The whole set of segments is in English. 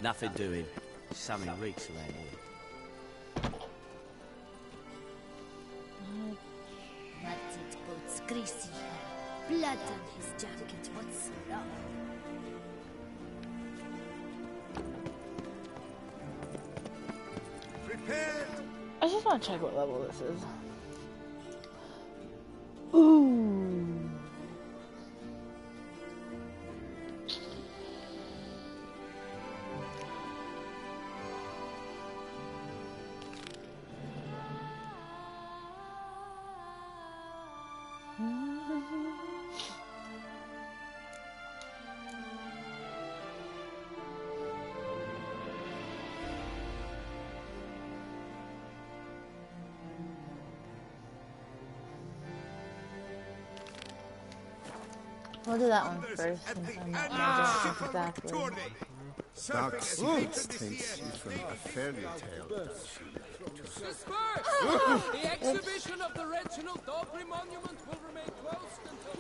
Nothing doing. Something reeks around here. What's it boots greasy hair? Blood on his jacket, what's wrong? Prepared! I just want to check what level this is. Ooh. We'll do that one first, since I'm not sure exactly. Dark Secrets takes you from a fairy tale, does she? The exhibition of the Reginald Dobry Monument will remain closed until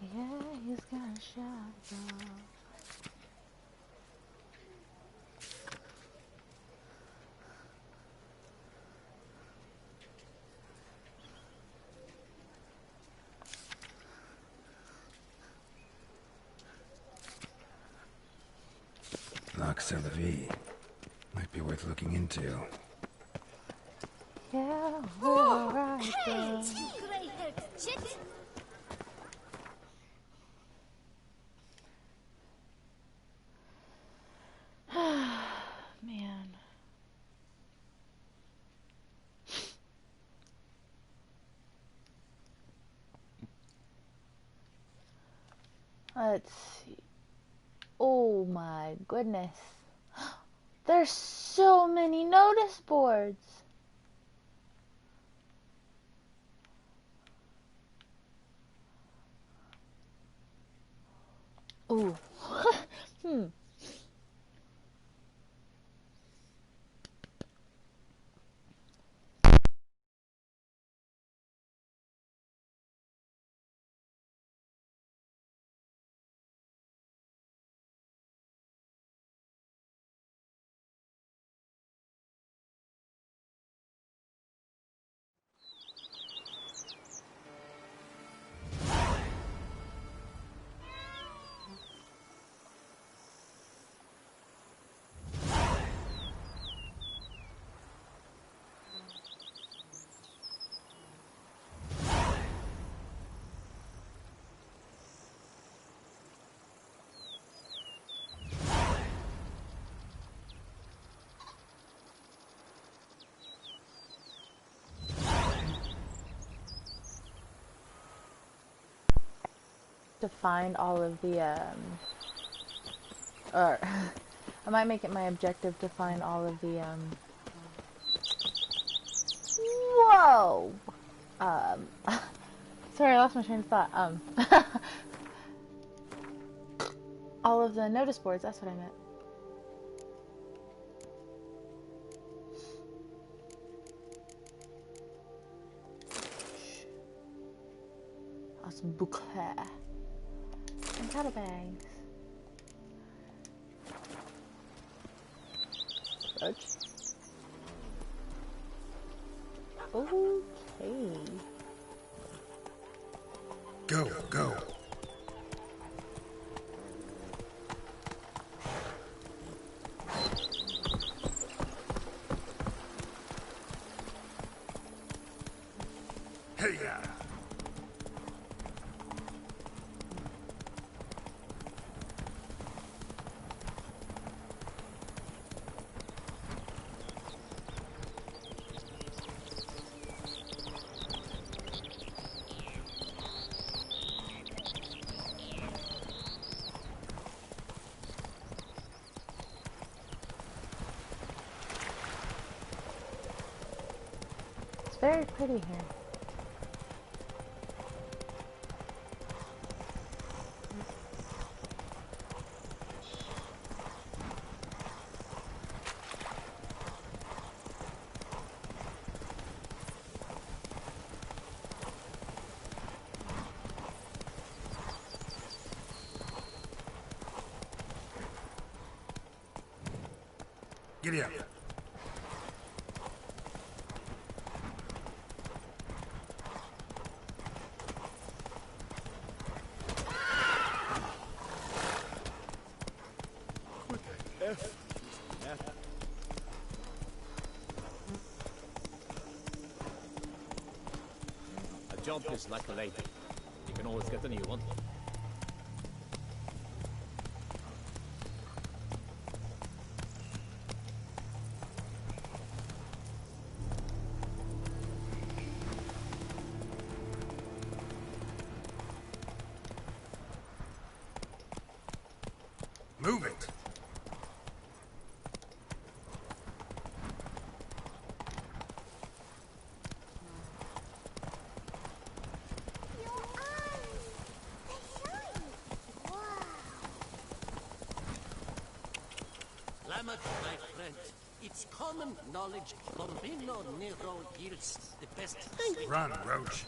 Yeah, he's got a shotgun. Loch Salavi. Might be worth looking into. Yeah, we're alright, Hey, though. you grey-haired chit! Man. Let's see. Oh my goodness. There's so many notice boards. Ooh. To find all of the, or, I might make it my objective to find all of the, whoa! Sorry, I lost my train of thought, all of the notice boards, that's what I meant. Awesome bouquet. And powder bags. Roach. Okay. Go, go. Hey-ya! It's very pretty here. Giddy up. A job is like a lady. You can always get a new one. Move it. Lamotte, my friend, it's common knowledge Lombino Nero yields the best. Run, Roach.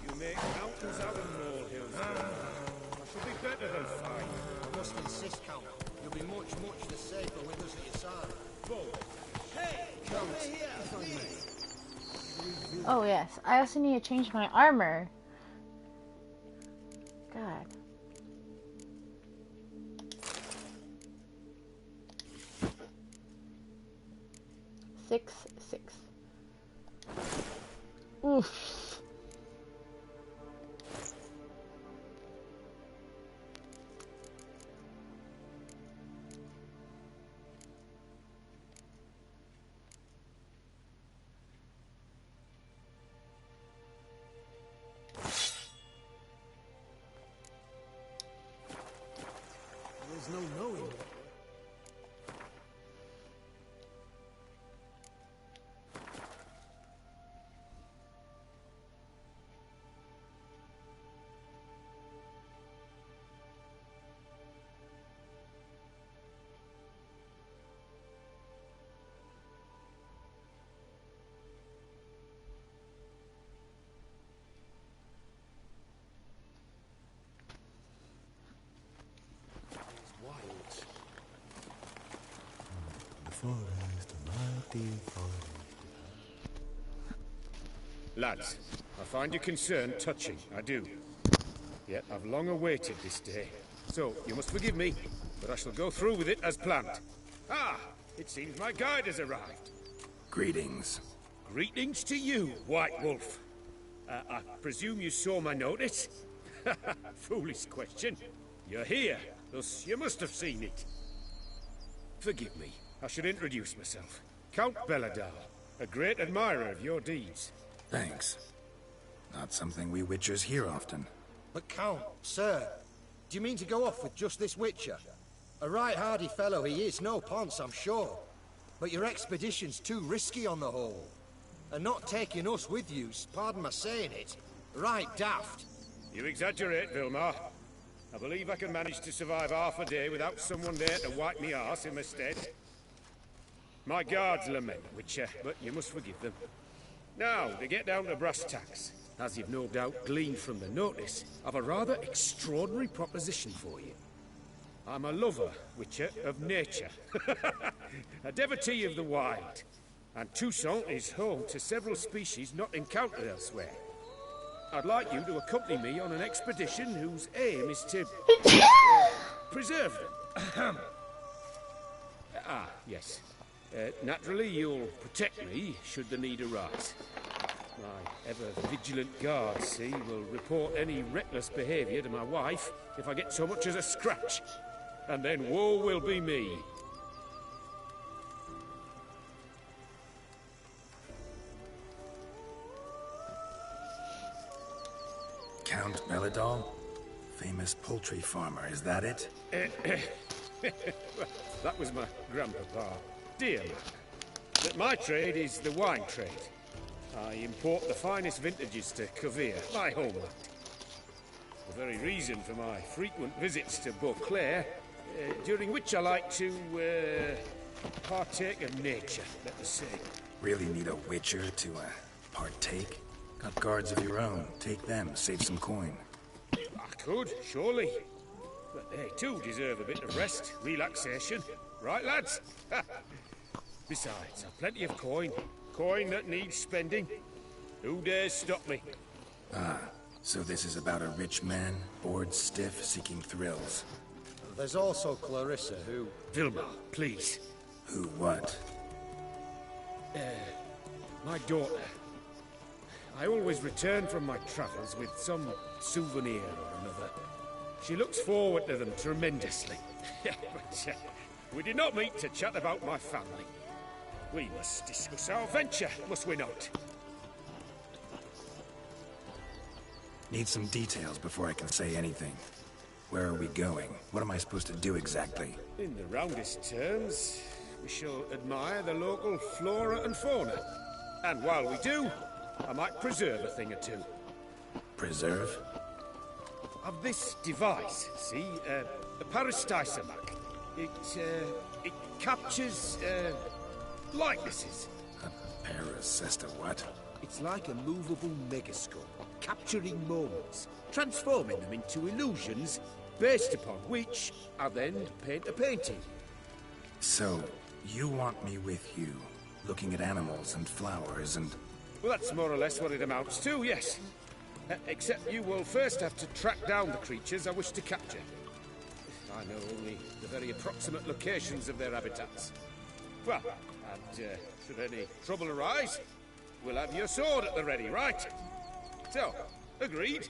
You make mountains out of molehills. I should be better than fine. I must insist, Count. You'll be much, much the safer with us at your side. Hey! Come here, if I may. Oh yes, I also need to change my armor. God. Six. Oof. There's no knowing. Lads, I find your concern touching, I do. Yet I've long awaited this day. So, you must forgive me, but I shall go through with it as planned. Ah! It seems my guide has arrived. Greetings. Greetings to you, White Wolf. I presume you saw my notice? Foolish question. You're here, thus you must have seen it. Forgive me, I should introduce myself. Count Belladar, a great admirer of your deeds. Thanks. Not something we Witchers hear often. But Count, sir, do you mean to go off with just this Witcher? A right hardy fellow he is, no ponce, I'm sure. But your expedition's too risky on the whole. And not taking us with you's, pardon my saying it, right daft. You exaggerate, Vilmar. I believe I can manage to survive half a day without someone there to wipe me arse in my stead. My guards lament, Witcher, but you must forgive them. Now, to get down to brass tacks, as you've no doubt gleaned from the notice, I've a rather extraordinary proposition for you. I'm a lover, Witcher, of nature. A devotee of the wild. And Toussaint is home to several species not encountered elsewhere. I'd like you to accompany me on an expedition whose aim is to... preserve them. Yes. Naturally, you'll protect me should the need arise. My ever-vigilant guards, see, will report any reckless behaviour to my wife if I get so much as a scratch. And then woe will be me. Count Belladol? Famous poultry farmer, is that it? That was my grandpapa. Dear man. But my trade is the wine trade. I import the finest vintages to Kovir, my homeland. The very reason for my frequent visits to Beauclair, during which I like to partake of nature, let us say. Really need a witcher to partake? Got guards of your own. Take them, save some coin. I could, surely. But they too deserve a bit of rest, relaxation. Right, lads? Besides, I've plenty of coin. Coin that needs spending. Who dares stop me? Ah, so this is about a rich man, bored stiff, seeking thrills. There's also Clarissa, who... Vilma, please. Who what? My daughter. I always return from my travels with some souvenir or another. She looks forward to them tremendously. But we did not meet to chat about my family. We must discuss our venture, must we not? Need some details before I can say anything. Where are we going? What am I supposed to do exactly? In the roundest terms, we shall admire the local flora and fauna. And while we do, I might preserve a thing or two. Preserve? Of this device, see? A Parastysomac. It captures, likenesses. A paracesta what? It's like a movable megascope, capturing moments, transforming them into illusions, based upon which I then paint a painting. So, you want me with you, looking at animals and flowers and... Well, that's more or less what it amounts to, yes. Except you will first have to track down the creatures I wish to capture. I know only the very approximate locations of their habitats. Well, and should any trouble arise, we'll have your sword at the ready, right? So, agreed?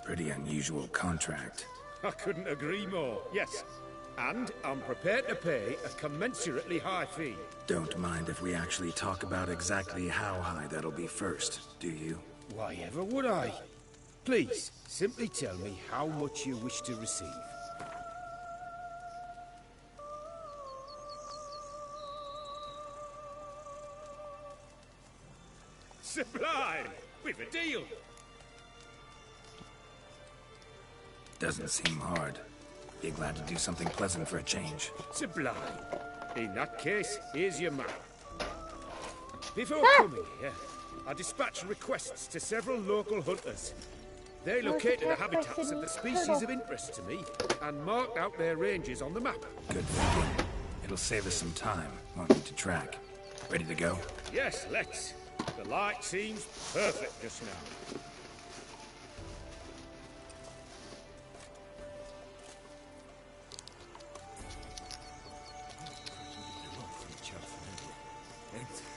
Pretty unusual contract. I couldn't agree more, yes. And I'm prepared to pay a commensurately high fee. Don't mind if we actually talk about exactly how high that'll be first, do you? Why ever would I? Please, simply tell me how much you wish to receive. Sublime! We've a deal! Doesn't seem hard. Be glad to do something pleasant for a change. Sublime. In that case, here's your map. Before coming here, I dispatched requests to several local hunters. They located the habitats of the species of interest to me and marked out their ranges on the map. Good thinking. It'll save us some time. Won't need to track. Ready to go? Yes, let's. The light seems perfect just now.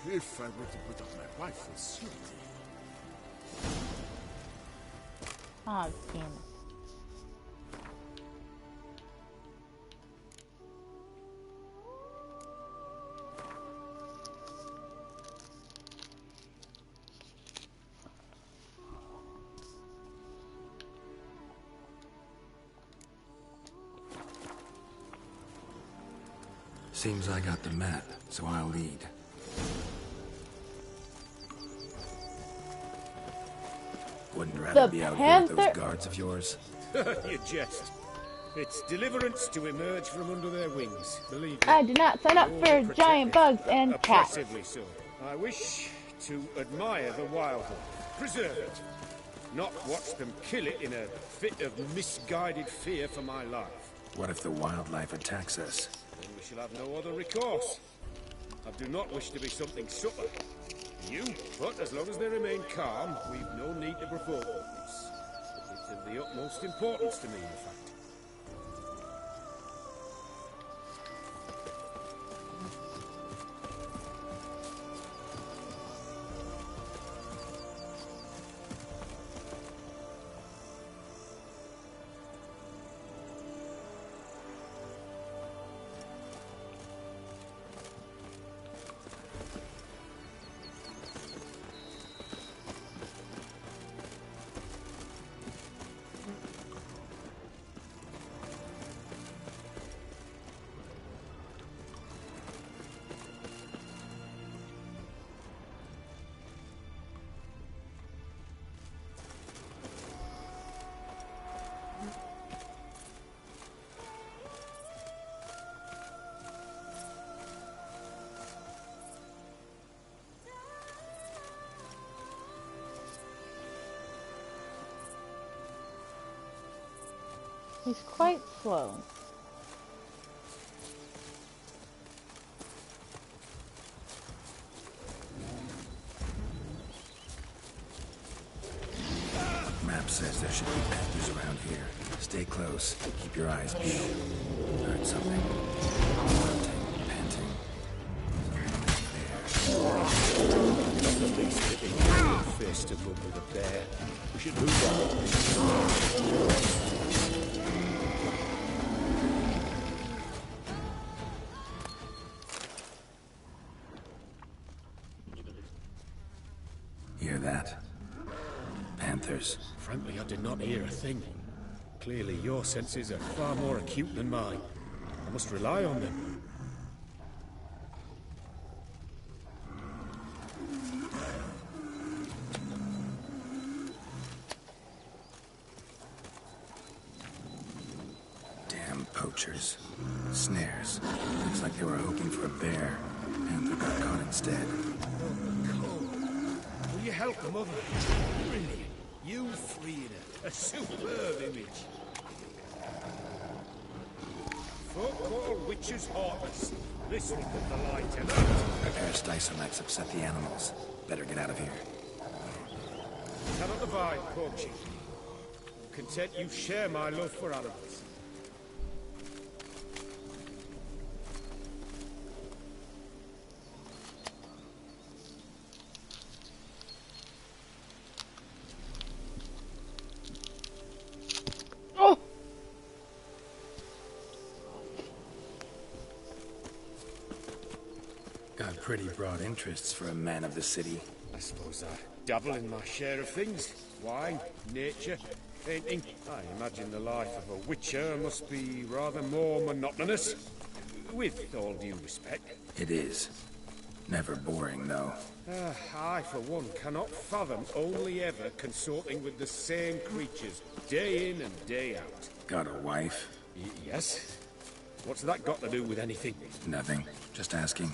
If I were to put up my rifle, certainly. Oh, damn it. Seems I got the map, so I'll lead. Wouldn't rather be out here with those guards of yours. You jest. It's deliverance to emerge from under their wings, believe me. I did not sign up for giant bugs and cats. Oppressively so. I wish to admire the wildlife, preserve it, not watch them kill it in a fit of misguided fear for my life. What if the wildlife attacks us? Then we shall have no other recourse. I do not wish to be something subtle. You, but as long as they remain calm, we've no need to provoke them. It's of the utmost importance to me, in fact. He's quite slow. Map says there should be panthers around here. Stay close. Keep your eyes peeled. Heard something. Grunting, panting. Not the least bit in your face to move with a bear. We should move on. Hear that? Panthers. Frankly, I did not hear a thing. Clearly, your senses are far more acute than mine. I must rely on them. Damn poachers. Snares. Looks like they were hoping for a bear. Panther got caught instead. Will you help the mother? Brilliant. You freed her. A superb image. Folk call witches heartless. This will put the light in. Prepare Stysolex upset the animals. Better get out of here. Cannot abide poaching. Content you share my love for animals. Got pretty broad interests for a man of the city. I suppose I dabble in my share of things. Wine, nature, painting. I imagine the life of a witcher must be rather more monotonous. With all due respect. It is. Never boring, though. I, for one, cannot fathom only ever consorting with the same creatures, day in and day out. Got a wife? Yes? What's that got to do with anything? Nothing. Just asking.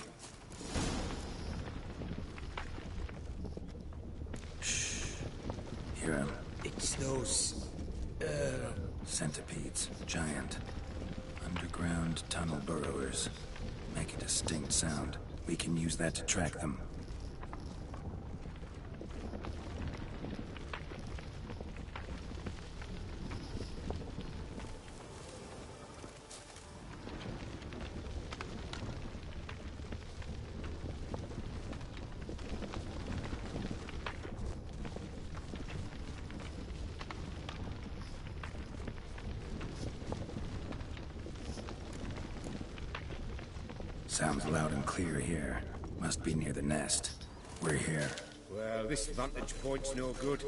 Hear him? It's those... centipedes. Giant. Underground tunnel burrowers. Make a distinct sound. We can use that to track them. Sounds loud and clear here. Must be near the nest. We're here. Well, this vantage point's no good.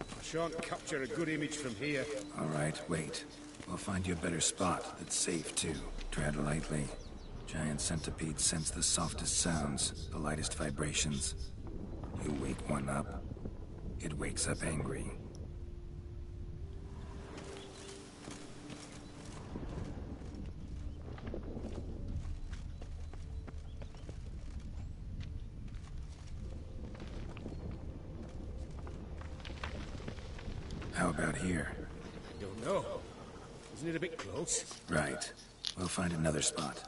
I shan't capture a good image from here. All right, wait. We'll find you a better spot that's safe, too. Tread lightly. Giant centipedes sense the softest sounds, the lightest vibrations. You wake one up, it wakes up angry. How about here? I don't know. Isn't it a bit close? Right. We'll find another spot.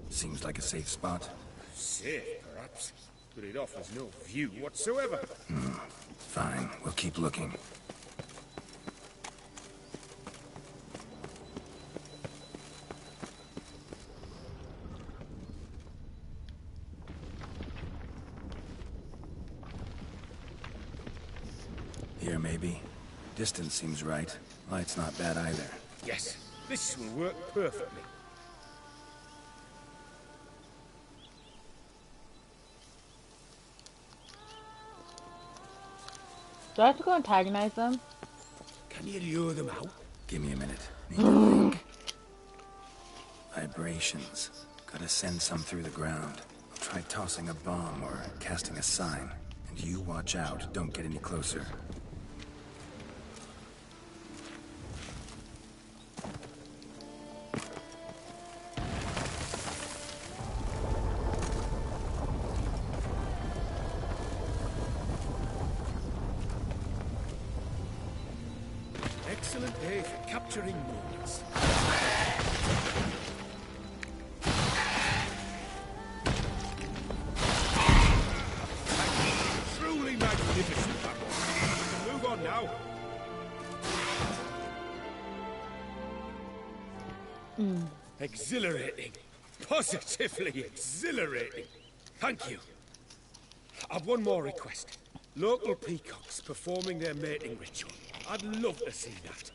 Seems like a safe spot. Safe, perhaps. But it offers no view whatsoever. Fine. We'll keep looking. Here, maybe. Distance seems right. Light's not bad either. Yes, this will work perfectly. Do I have to go antagonize them? Can you lure them out? Give me a minute. Need to think. Vibrations. Gotta send some through the ground. I'll try tossing a bomb or casting a sign. And you watch out. Don't get any closer. excellent day for capturing moments. Truly magnificent, that one. We can move on now. Exhilarating. Positively exhilarating. Thank you. I've one more request. Local peacocks performing their mating ritual. I'd love to see that.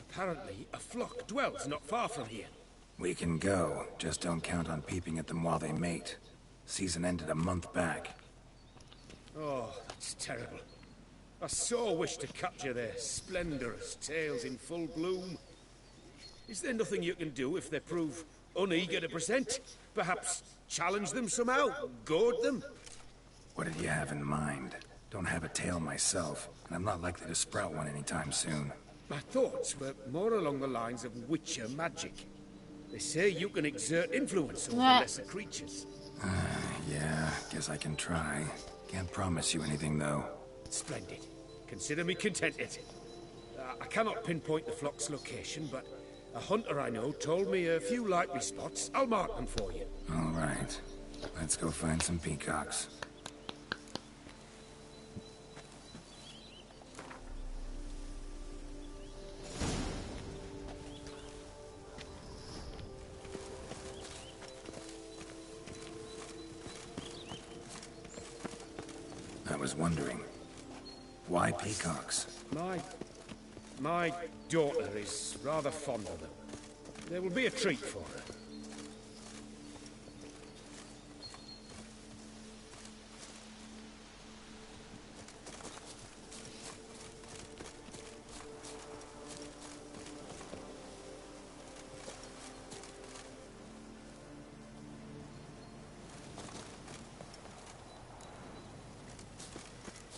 Apparently, a flock dwells not far from here. We can go, just don't count on peeping at them while they mate. Season ended a month back. Oh, that's terrible. I so wish to capture their splendorous tails in full bloom. Is there nothing you can do if they prove uneager to present? Perhaps challenge them somehow? Goad them? What did you have in mind? Don't have a tail myself, and I'm not likely to sprout one anytime soon. My thoughts were more along the lines of Witcher magic. They say you can exert influence over lesser creatures. Yeah, guess I can try. Can't promise you anything, though. Splendid. Consider me contented. I cannot pinpoint the flock's location, but a hunter I know told me a few likely spots. I'll mark them for you. All right. Let's go find some peacocks. I was wondering, why peacocks? My daughter is rather fond of them. There will be a treat for her.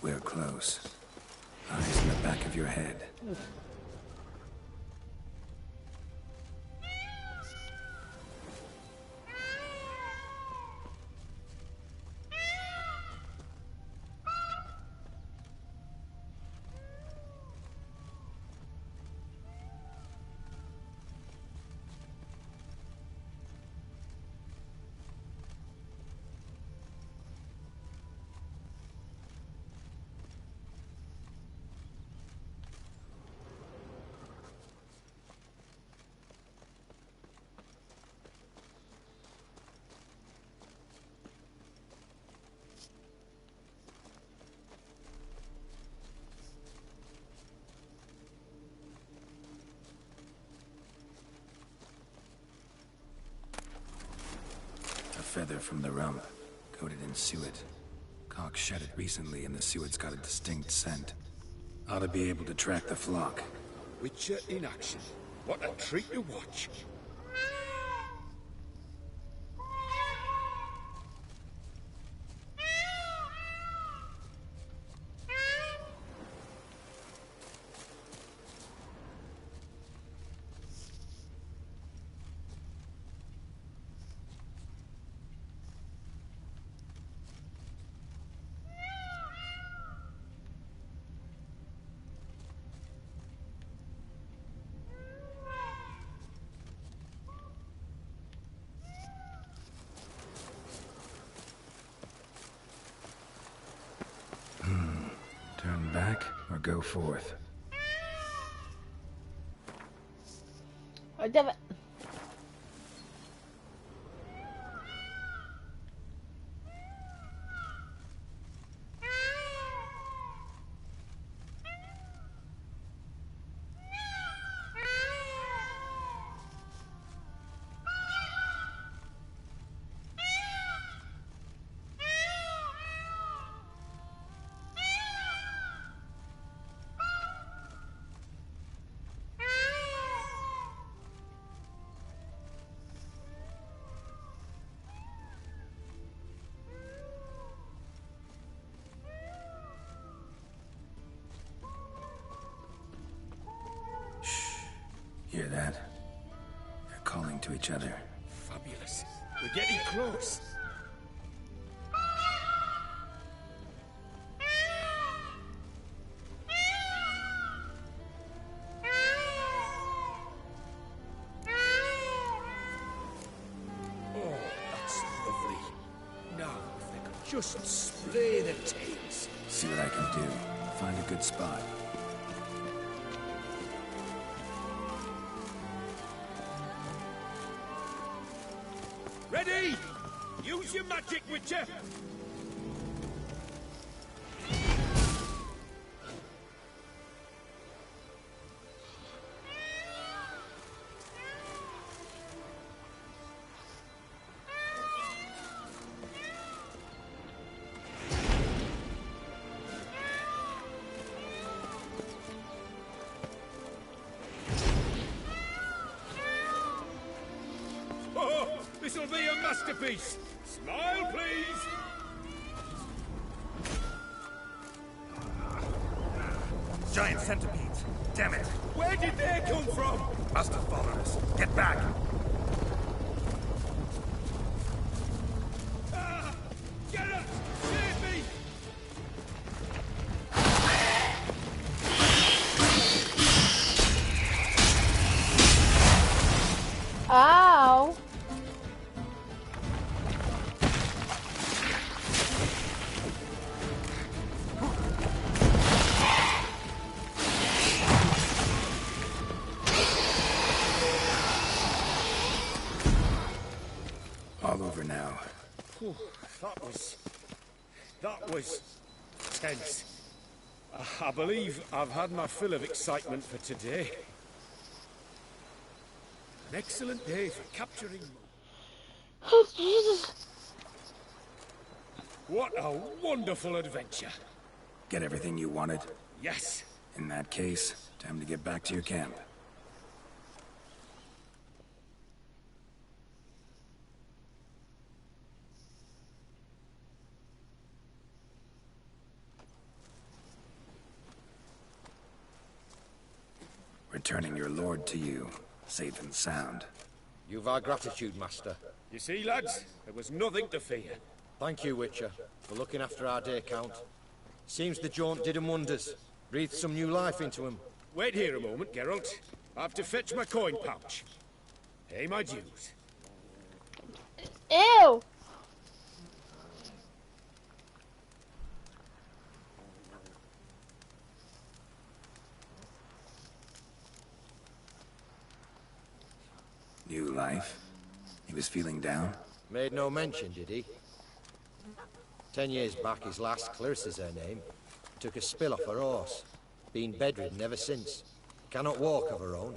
We're close. Eyes in the back of your head. Feather from the rump, coated in suet. Cock shed it recently and the suet's got a distinct scent. Ought to be able to track the flock. Witcher in action. What a treat to watch. Turn back or go forth? Oh, damn it. Hear that? They're calling to each other. Fabulous. We're getting close. Just splay the tails. See what I can do. Find a good spot. Ready? Use your magic, Witcher! Oh, this'll be a masterpiece! Smile, please! Giant centipedes. Damn it. Where did they come from? Must have followed us. Get back. Ah! Get us! Save me! Ow! All over now. Whew, that was tense. I believe I've had my fill of excitement for today. An excellent day for capturing. Oh, Jesus. What a wonderful adventure. Get everything you wanted? Yes. In that case, time to get back to your camp. Returning your lord to you, safe and sound. You've our gratitude, Master. You see, lads, there was nothing to fear. Thank you, Witcher, for looking after our day count. Seems the jaunt did 'em wonders. Breathed some new life into 'em. Wait here a moment, Geralt. I have to fetch my coin pouch. Pay my dues. Ew! New life? He was feeling down? Made no mention, did he? 10 years back, his lass, Clarissa's her name, took a spill off her horse. Been bedridden ever since. Cannot walk of her own.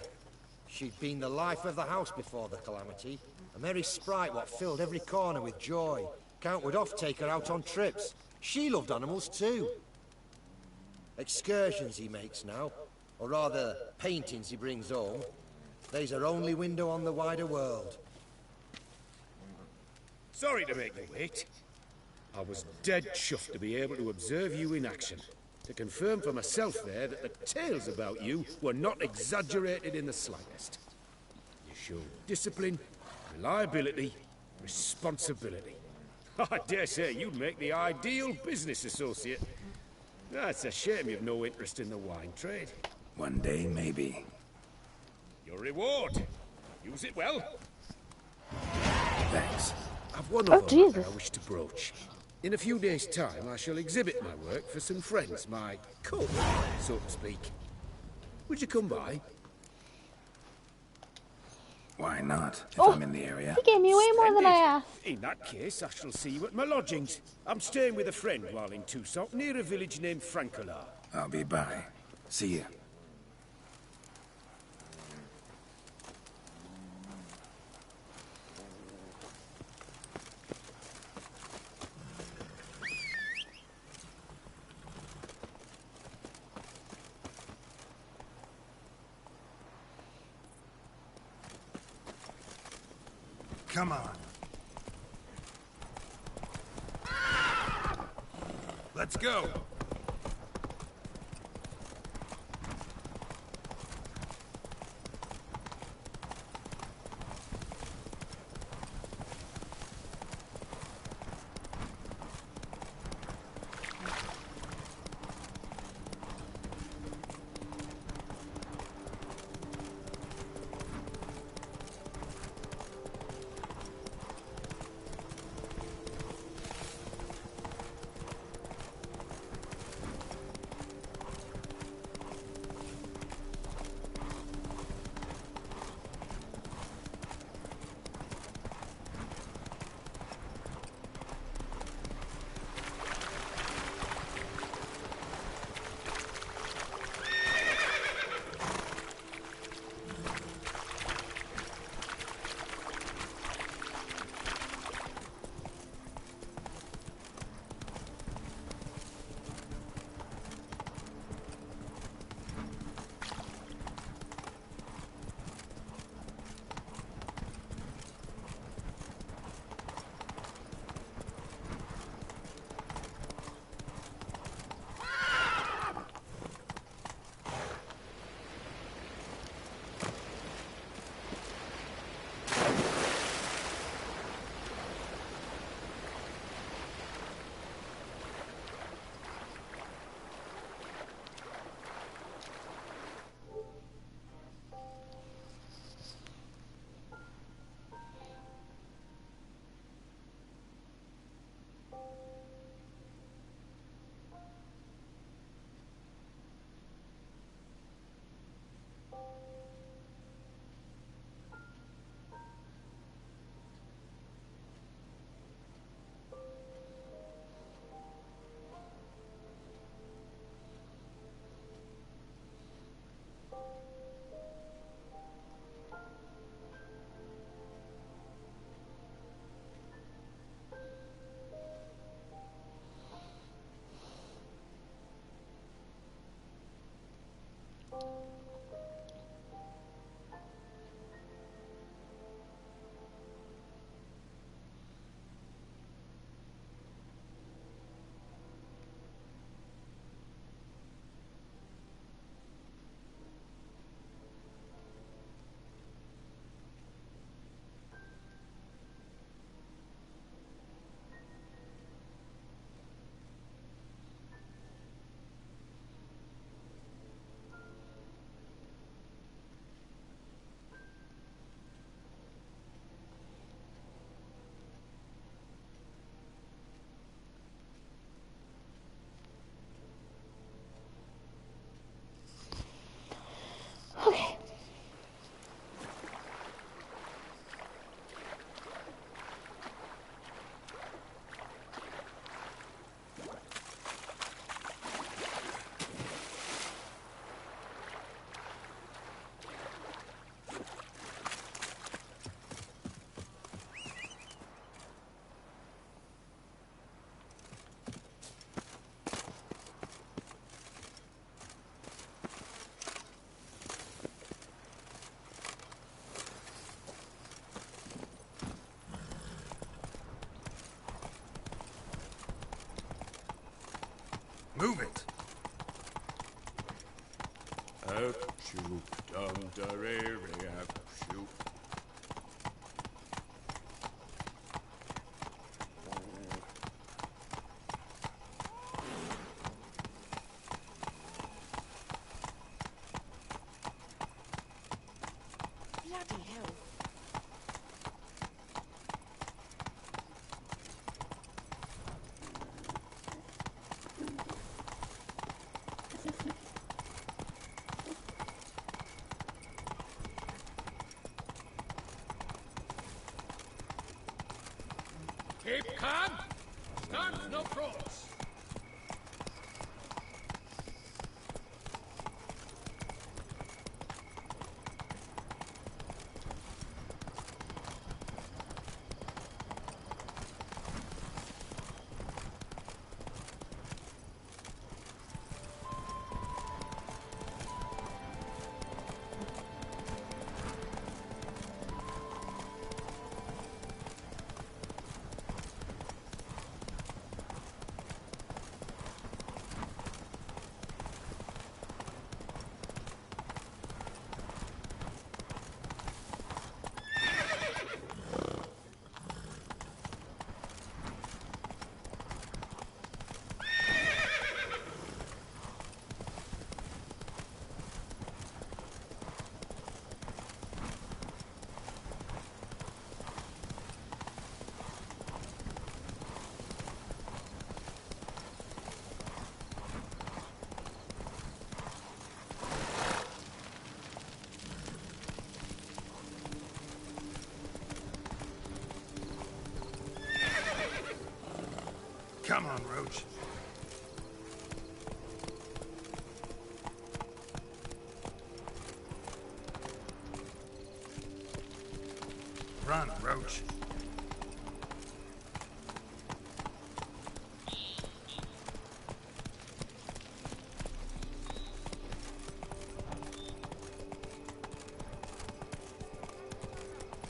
She'd been the life of the house before the calamity. A merry sprite what filled every corner with joy. Count would oft take her out on trips. She loved animals too. Excursions he makes now, or rather, paintings he brings home. They's her only window on the wider world. Sorry to make you wait. I was dead chuffed to be able to observe you in action. To confirm for myself there that the tales about you were not exaggerated in the slightest. You showed discipline, reliability, responsibility. I dare say you'd make the ideal business associate. It's a shame you've no interest in the wine trade. One day, maybe. Your reward. Use it well. Thanks. I've one Oh, other Jesus. matter I wish to broach. In a few days' time, I shall exhibit my work for some friends, my cult, so to speak. Would you come by? Why not, if Oh, I'm in the area? He gave me way more than I Splendid. asked. In that case, I shall see you at my lodgings. I'm staying with a friend while in Toussaint, near a village named Francolar. I'll be by. See ya. Come on. Let's go. Move it. Bloody hell. Keep calm. Start no pros. Come on, Roach. Run, Roach.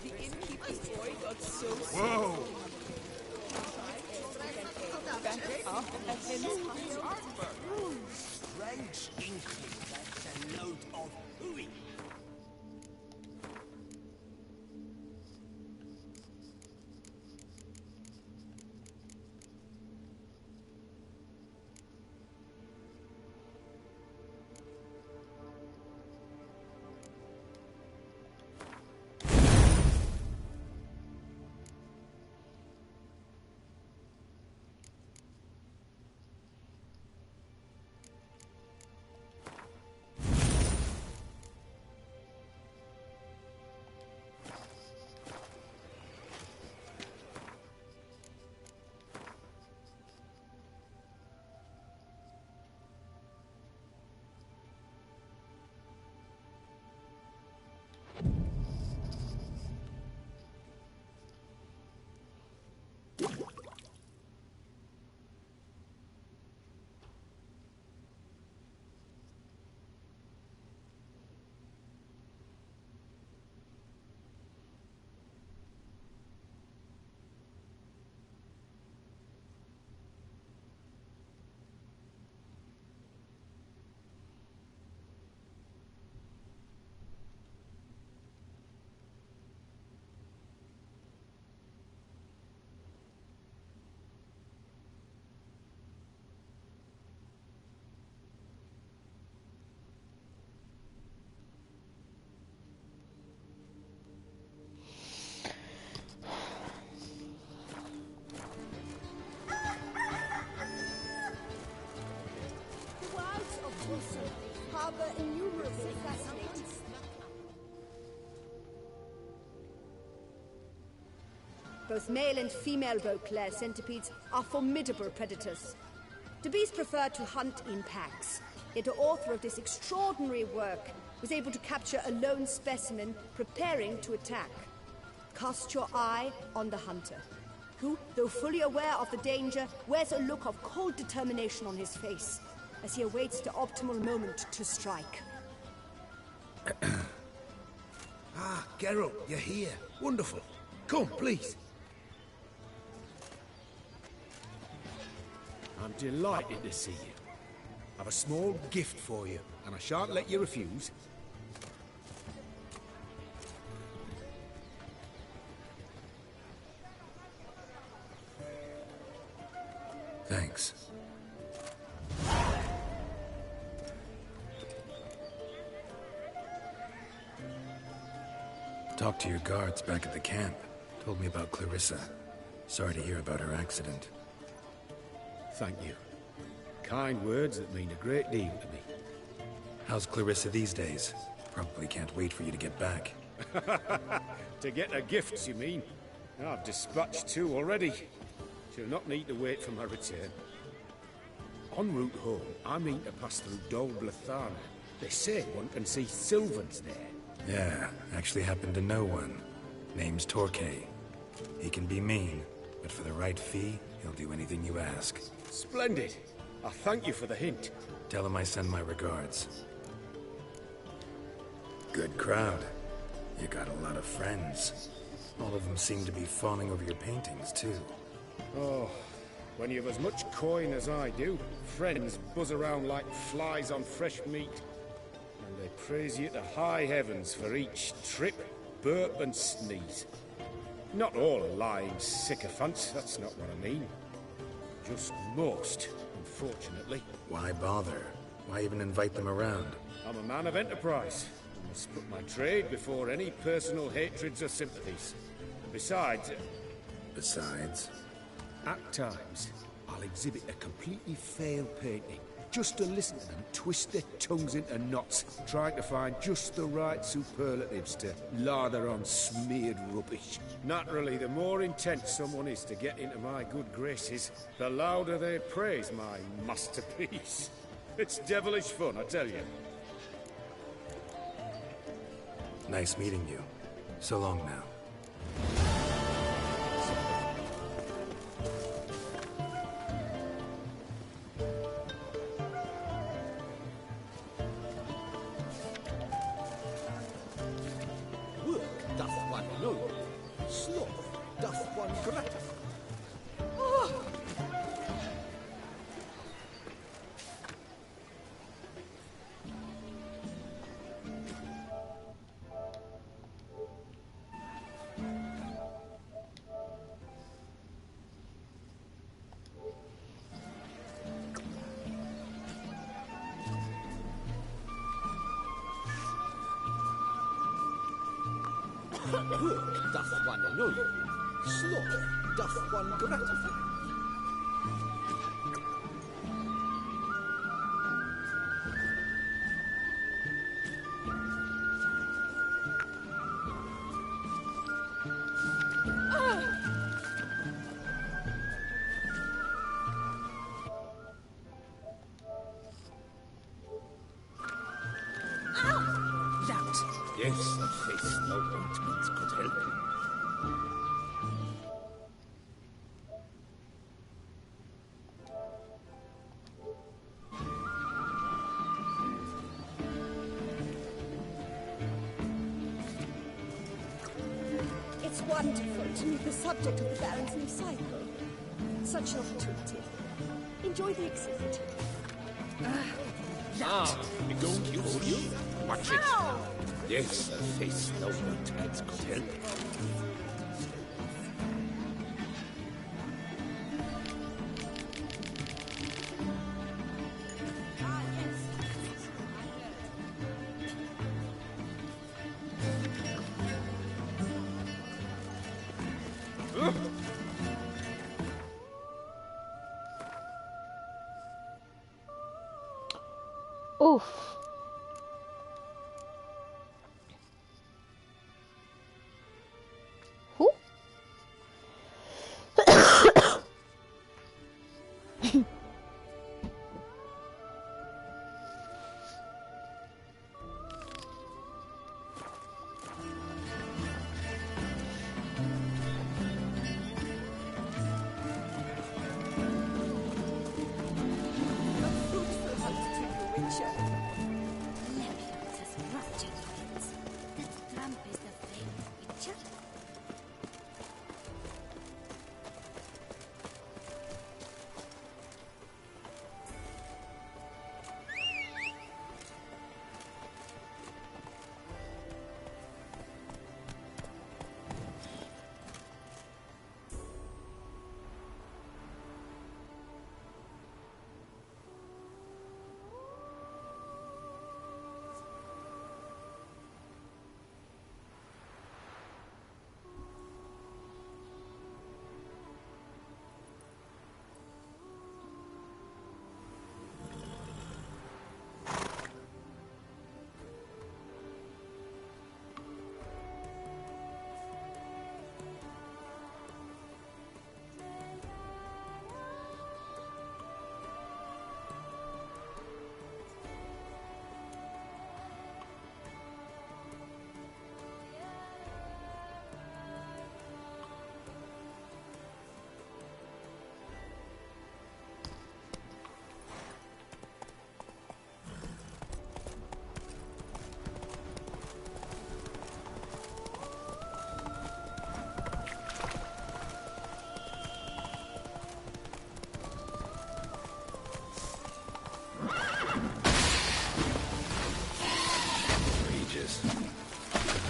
The innkeeper's boy got so Whoa! Strange inkling, that's a note of hooey. Harbor innumerable fascinating. Both male and female Beauclair centipedes are formidable predators. The beasts prefer to hunt in packs, yet the author of this extraordinary work was able to capture a lone specimen preparing to attack. Cast your eye on the hunter, who, though fully aware of the danger, wears a look of cold determination on his face as he awaits the optimal moment to strike. Ah, Geralt, you're here. Wonderful. Come, please. I'm delighted to see you. I've a small gift for you, and I shan't let you refuse. Thanks. Talked to your guards back at the camp. Told me about Clarissa. Sorry to hear about her accident. Thank you. Kind words that mean a great deal to me. How's Clarissa these days? Probably can't wait for you to get back. To get her gifts, you mean? I've dispatched 2 already. She'll not need to wait for my return. En route home, I mean to pass through Dol Blathana. They say one can see Sylvans there. Yeah, actually happen to know one. Name's Torquay. He can be mean, but for the right fee, he'll do anything you ask. Splendid. I thank you for the hint. Tell him I send my regards. Good crowd. You got a lot of friends. All of them seem to be fawning over your paintings, too. Oh, when you've as much coin as I do, friends buzz around like flies on fresh meat. And they praise you to high heavens for each trip, burp and sneeze. Not all lying sycophants, that's not what I mean. Just most, unfortunately. Why bother? Why even invite them around? I'm a man of enterprise. I must put my trade before any personal hatreds or sympathies. Besides... Besides? At times, I'll exhibit a completely failed painting, just to listen to them twist their tongues into knots, trying to find just the right superlatives to lather on smeared rubbish. Naturally, the more intent someone is to get into my good graces, the louder they praise my masterpiece. It's devilish fun, I tell you. Nice meeting you. So long now. Work doth one know, sloth doth one gratify. Work doth one know, sloth doth one gratify. Yes, the face no ointment could help you. It's wonderful to meet the subject of the Baron's new cycle. Such an opportunity. Enjoy the exhibit. You don't use you? Watch it. Ow! Yes, the face no ointment could help you. Oof. Who? Witcher.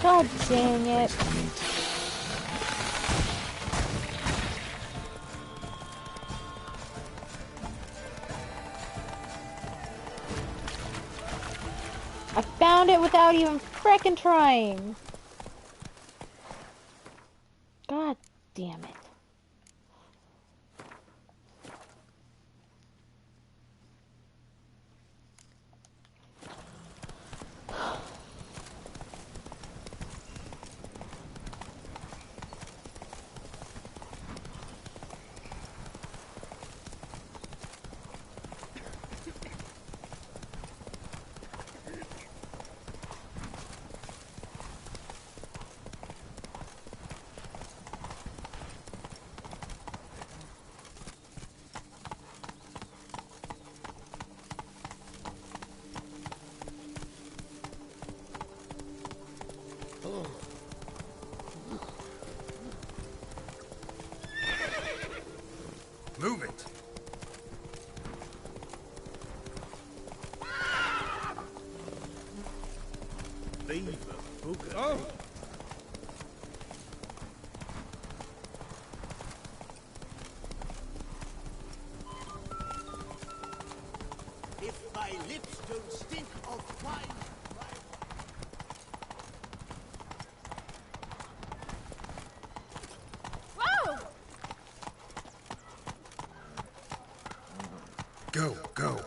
God dang it. I found it without even frickin' trying. God damn it. Move it. Leave the booger. Oh! If my lips don't stink of wine. Go, go.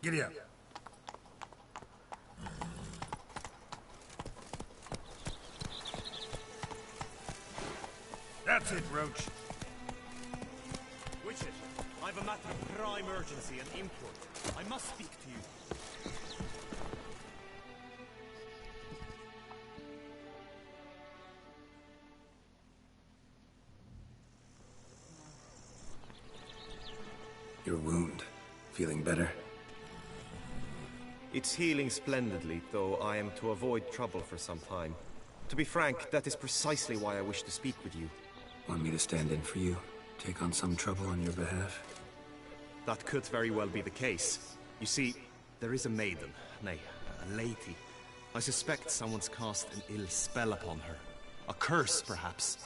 Giddy up. That's it, Roach. Witches, I have a matter of prime urgency and import. I must speak to you. Your wound. Feeling better? It's healing splendidly, though I am to avoid trouble for some time. To be frank, that is precisely why I wish to speak with you. Want me to stand in for you? Take on some trouble on your behalf? That could very well be the case. You see, there is a maiden, nay, a lady. I suspect someone's cast an ill spell upon her. A curse, perhaps.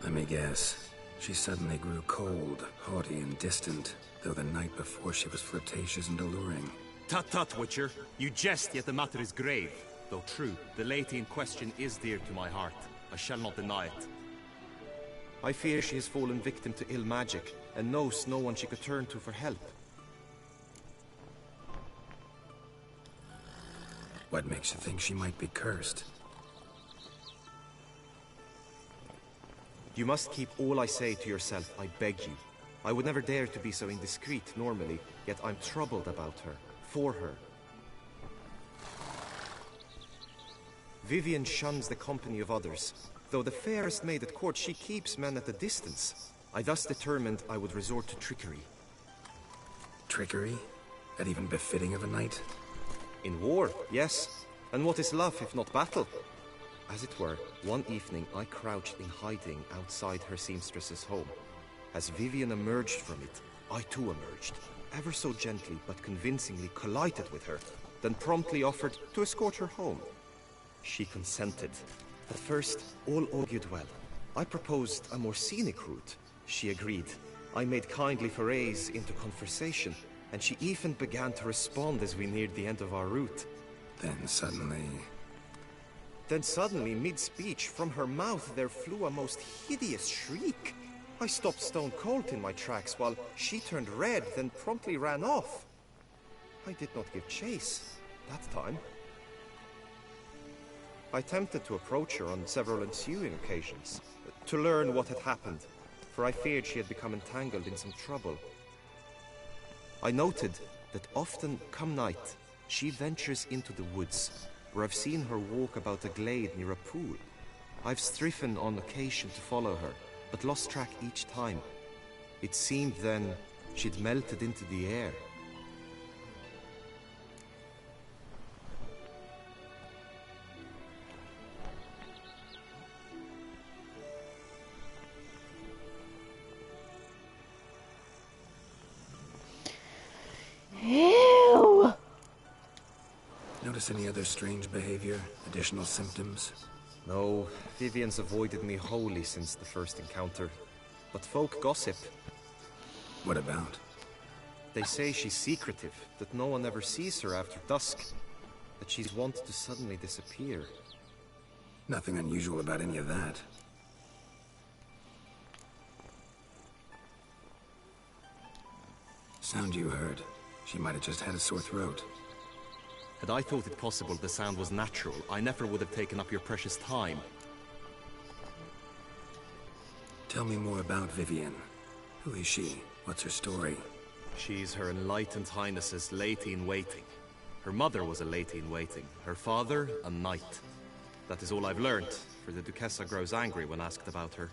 Let me guess. She suddenly grew cold, haughty, and distant, though the night before she was flirtatious and alluring. Tut tut, Witcher. You jest, yet the matter is grave. Though true, the lady in question is dear to my heart. I shall not deny it. I fear she has fallen victim to ill magic, and knows no one she could turn to for help. What makes you think she might be cursed? You must keep all I say to yourself, I beg you. I would never dare to be so indiscreet normally, yet I'm troubled about her, for her. Vivienne shuns the company of others. Though the fairest maid at court, she keeps men at a distance. I thus determined I would resort to trickery. Trickery? That even befitting of a knight? In war, yes. And what is love if not battle? As it were, one evening I crouched in hiding outside her seamstress's home. As Vivienne emerged from it, I too emerged, ever so gently but convincingly collided with her, then promptly offered to escort her home. She consented. At first, all augured well. I proposed a more scenic route. She agreed. I made kindly forays into conversation, and she even began to respond as we neared the end of our route. Then suddenly... Then suddenly, mid-speech, from her mouth there flew a most hideous shriek. I stopped stone cold in my tracks while she turned red, then promptly ran off. I did not give chase that time. I attempted to approach her on several ensuing occasions, to learn what had happened, for I feared she had become entangled in some trouble. I noted that often, come night, she ventures into the woods, where I've seen her walk about a glade near a pool. I've striven on occasion to follow her, but lost track each time. It seemed then she'd melted into the air. Ew! Notice any other strange behavior? Additional symptoms? No, Vivian's avoided me wholly since the first encounter. But folk gossip. What about? They say she's secretive, that no one ever sees her after dusk, that she's wont to suddenly disappear. Nothing unusual about any of that. Sound you heard. She might have just had a sore throat. Had I thought it possible the sound was natural, I never would have taken up your precious time. Tell me more about Vivian. Who is she? What's her story? She's Her Enlightened Highness's lady-in-waiting. Her mother was a lady-in-waiting, her father a knight. That is all I've learned, for the Duchessa grows angry when asked about her.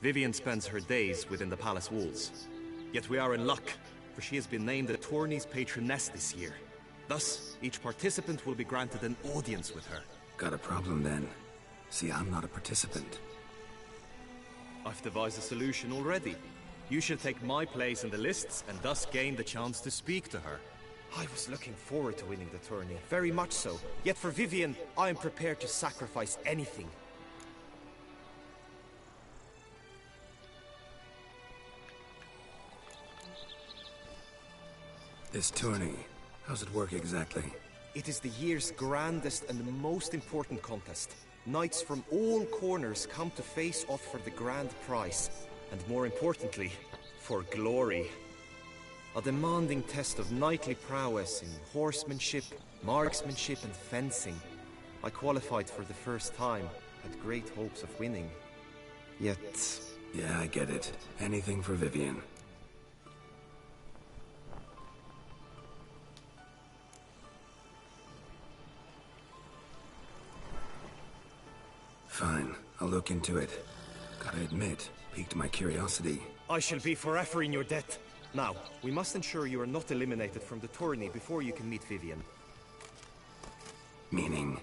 Vivian spends her days within the palace walls. Yet we are in luck, for she has been named the tourney's patroness this year. Thus, each participant will be granted an audience with her. Got a problem then. See, I'm not a participant. I've devised a solution already. You shall take my place in the lists and thus gain the chance to speak to her. I was looking forward to winning the tourney, very much so. Yet for Vivian, I am prepared to sacrifice anything. This tourney, how's it work exactly? It is the year's grandest and most important contest. Knights from all corners come to face off for the grand prize. And more importantly, for glory. A demanding test of knightly prowess in horsemanship, marksmanship and fencing. I qualified for the first time, had great hopes of winning. Yet... Yeah, I get it. Anything for Vivian. Fine, I'll look into it. Gotta admit, piqued my curiosity. I shall be forever in your debt. Now, we must ensure you are not eliminated from the tourney before you can meet Vivian. Meaning?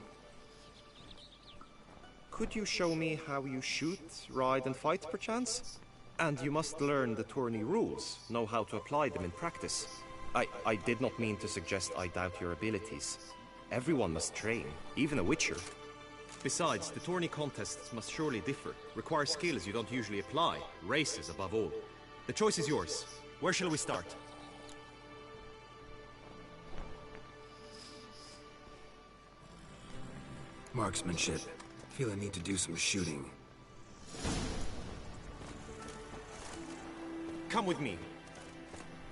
Could you show me how you shoot, ride and fight, perchance? And you must learn the tourney rules, know how to apply them in practice. I did not mean to suggest I doubt your abilities. Everyone must train, even a witcher. Besides, the tourney contests must surely differ, require skills you don't usually apply, races above all. The choice is yours. Where shall we start? Marksmanship. Feel I need to do some shooting. Come with me.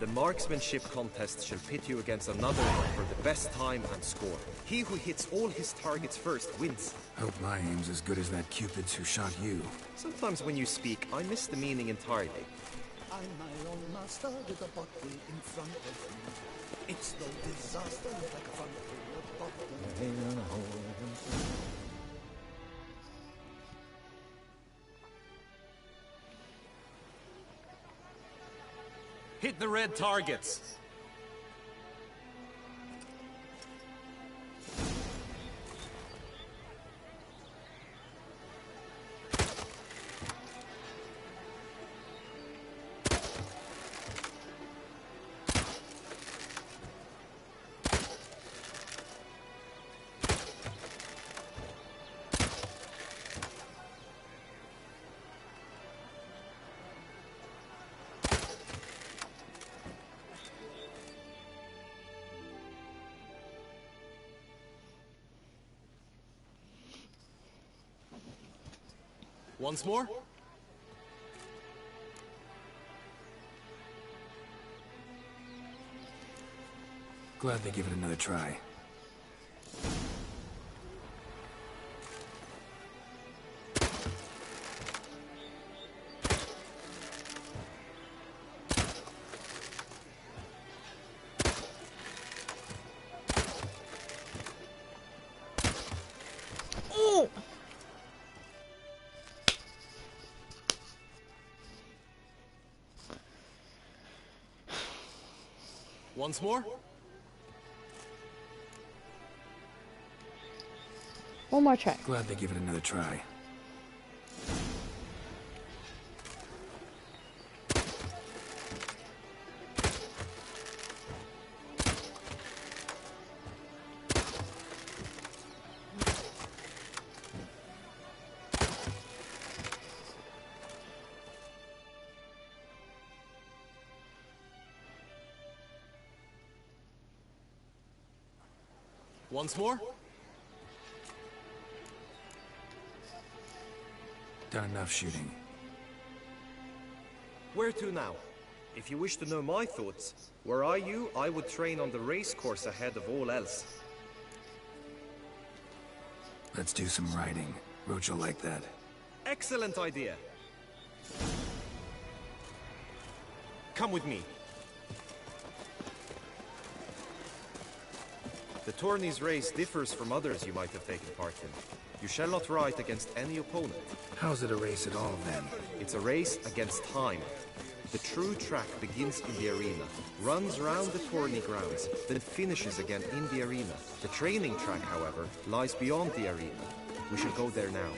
The marksmanship contest shall pit you against another one for the best time and score. He who hits all his targets first wins. Hope my aim's as good as that Cupid's who shot you. Sometimes when you speak, I miss the meaning entirely. I'm my own master with a bottle in front of me. It's no disaster like a fun bottle. Hit the red targets. Once more? Glad they give it another try. Once more? One more try. Glad they give it another try. Once more? Done enough shooting. Where to now? If you wish to know my thoughts, were I you, I would train on the race course ahead of all else. Let's do some riding. Roach will like that. Excellent idea. Come with me. The tourney's race differs from others you might have taken part in. You shall not ride against any opponent. How's it a race at all, then? It's a race against time. The true track begins in the arena, runs round the tourney grounds, then finishes again in the arena. The training track, however, lies beyond the arena. We shall go there now.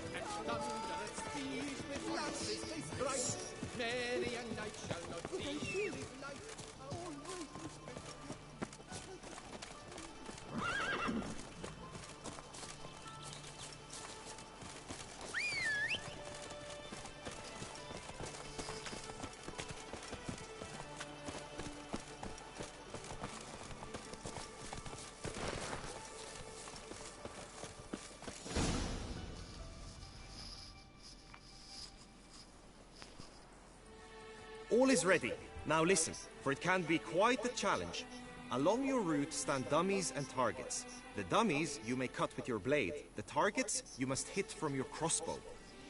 All is ready. Now listen, for it can be quite a challenge. Along your route stand dummies and targets. The dummies you may cut with your blade. The targets you must hit from your crossbow.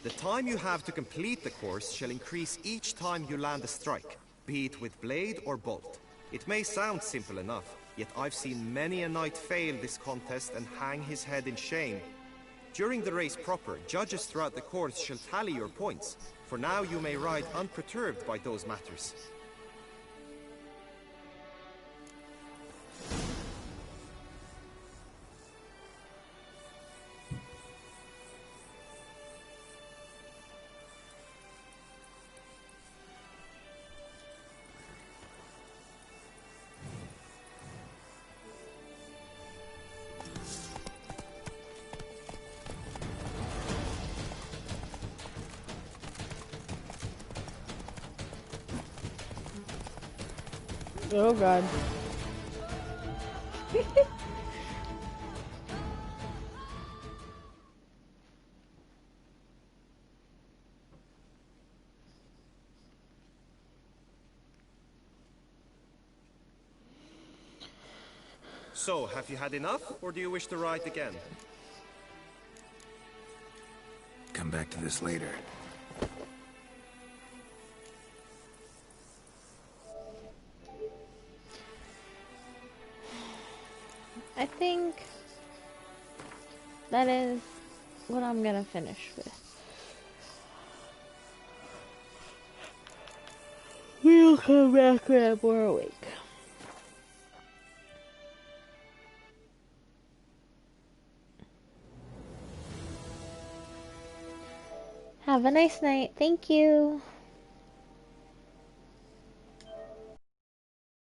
The time you have to complete the course shall increase each time you land a strike, be it with blade or bolt. It may sound simple enough, yet I've seen many a knight fail this contest and hang his head in shame. During the race proper, judges throughout the course shall tally your points. For now you may ride unperturbed by those matters. Oh god. So, have you had enough, or do you wish to ride again? Come back to this later. I think that is what I'm gonna finish with. We'll come back when I'm more awake. Have a nice night. Thank you.